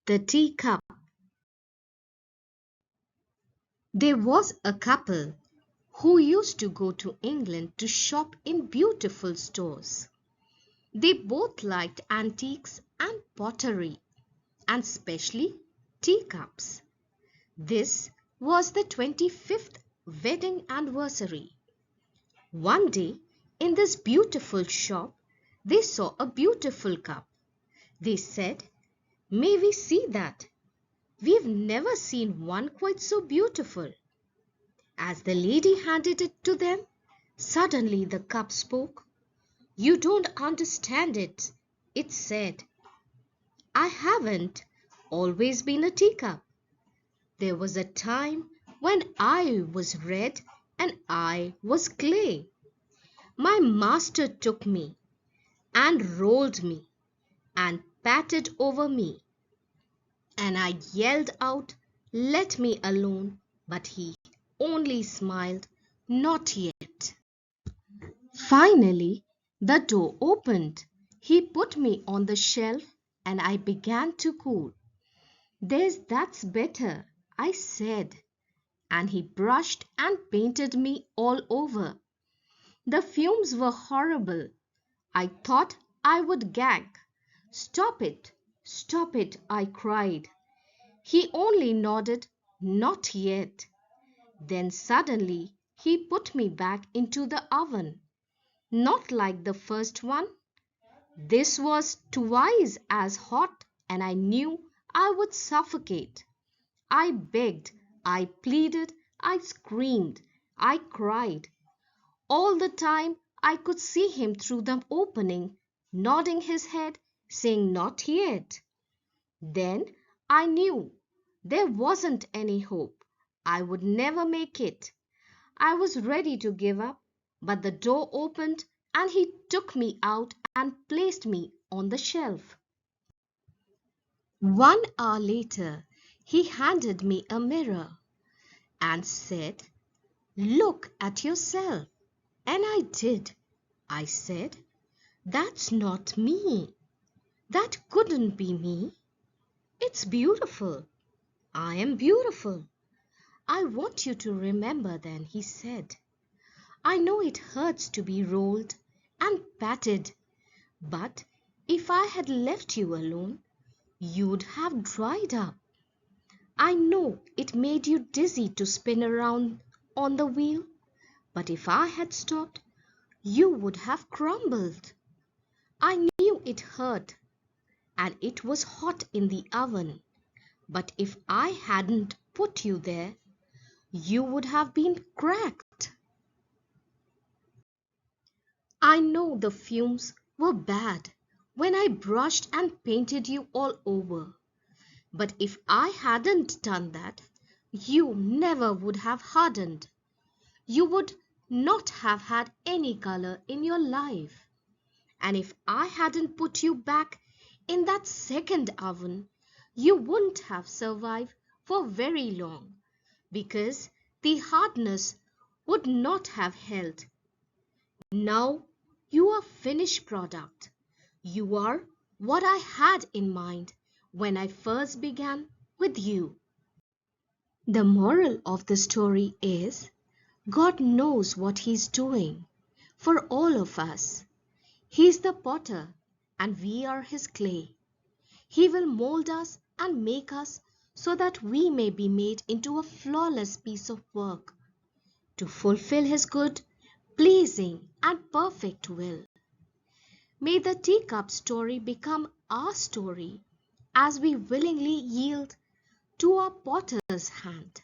The Teacup. There was a couple who used to go to England to shop in beautiful stores. They both liked antiques and pottery, and especially teacups. This was the 25th wedding anniversary. One day, in this beautiful shop, they saw a beautiful cup. They said, "May we see that? We've never seen one quite so beautiful." As the lady handed it to them, suddenly the cup spoke. "You don't understand it," it said. "I haven't always been a teacup. There was a time when I was red and I was clay. My master took me and rolled me and patted over me, and I yelled out, 'Let me alone,' but he only smiled, 'Not yet.' Finally, the door opened. He put me on the shelf and I began to cool. 'That's better,' I said, and he brushed and painted me all over. The fumes were horrible. I thought I would gag. 'Stop it, stop it,' I cried. He only nodded, 'Not yet.' Then suddenly he put me back into the oven. Not like the first one. This was twice as hot and I knew I would suffocate. I begged, I pleaded, I screamed, I cried. All the time I could see him through the opening, nodding his head, saying, 'Not yet.' Then I knew there wasn't any hope. I would never make it. I was ready to give up, but the door opened and he took me out and placed me on the shelf. 1 hour later, he handed me a mirror and said, 'Look at yourself.' And I did. I said, 'That's not me. That couldn't be me. It's beautiful. I am beautiful.' 'I want you to remember then,' he said. 'I know it hurts to be rolled and patted, but if I had left you alone, you'd have dried up. I know it made you dizzy to spin around on the wheel, but if I had stopped, you would have crumbled. I knew it hurt and it was hot in the oven, but if I hadn't put you there, you would have been cracked. I know the fumes were bad when I brushed and painted you all over, but if I hadn't done that, you never would have hardened. You would not have had any color in your life. And if I hadn't put you back in that second oven, you wouldn't have survived for very long, because the hardness would not have held. Now you are finished product. You are what I had in mind when I first began with you." The moral of the story is, God knows what He's doing for all of us. He's the potter and we are His clay. He will mold us and make us so that we may be made into a flawless piece of work to fulfill His good, pleasing and perfect will. May the teacup story become our story as we willingly yield to our potter's hand.